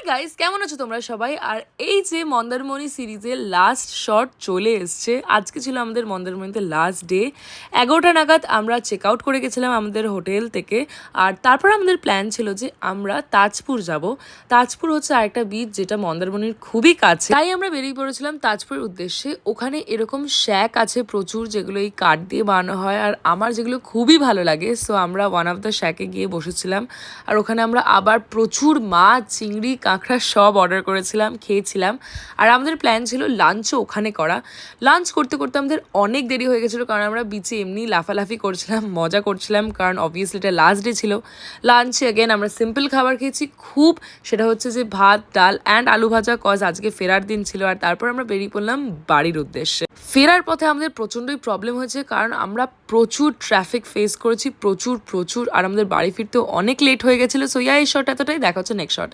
Hi guys, কেমন আছো তোমরা সবাই? আর এই যে মন্দারমণি সিরিজের লাস্ট শট চলে এসছে। আজকে ছিল আমাদের মন্দারমণিতে লাস্ট ডে। 11টা নাগাদ আমরা চেক আউট করে গেছিলাম আমাদের হোটেল থেকে। আর তারপর আমাদের প্ল্যান ছিল যে আমরা তাজপুর যাব। তাজপুর হচ্ছে আরেকটা বিচ যেটা মন্দারমণির খুবই কাছে, তাই আমরা বেরিয়ে পড়েছিলাম তাজপুরের উদ্দেশ্যে। ওখানে এরকম শ্যাক আছে প্রচুর, যেগুলো এই কাঠ দিয়ে বানানো হয়, আর আমার যেগুলো খুবই ভালো লাগে। সো আমরা ওয়ান অফ দ্য শ্যাকে গিয়ে বসেছিলাম। আর ওখানে আমরা আবার প্রচুর মাছ, চিংড়ি, কাঁকড়া সব অর্ডার করেছিলাম, খেয়েছিলাম। আর আমাদের প্ল্যান ছিল লাঞ্চও ওখানে করা। লাঞ্চ করতে করতে আমাদের অনেক দেরি হয়ে গেছিলো, কারণ আমরা বিচে এমনি লাফালাফি করছিলাম, মজা করছিলাম, কারণ অবভিয়াসলি এটা লাস্ট ডে ছিল। লাঞ্চে অ্যাগেন আমরা সিম্পল খাবার খেয়েছি খুব, সেটা হচ্ছে যে ভাত, ডাল অ্যান্ড আলু ভাজা, কজ আজকে ফেরার দিন ছিল। আর তারপর আমরা বেরিয়ে পড়লাম বাড়ির উদ্দেশ্যে। ফেরার পথে আমাদের প্রচণ্ডই প্রবলেম হয়েছে, কারণ আমরা প্রচুর ট্রাফিক ফেস করেছি, প্রচুর। আর আমাদের বাড়ি ফিরতেও অনেক লেট হয়ে গেছিলো। সো এই শর্ট এতটাই, দেখা হচ্ছে নেক্সট শর্টে।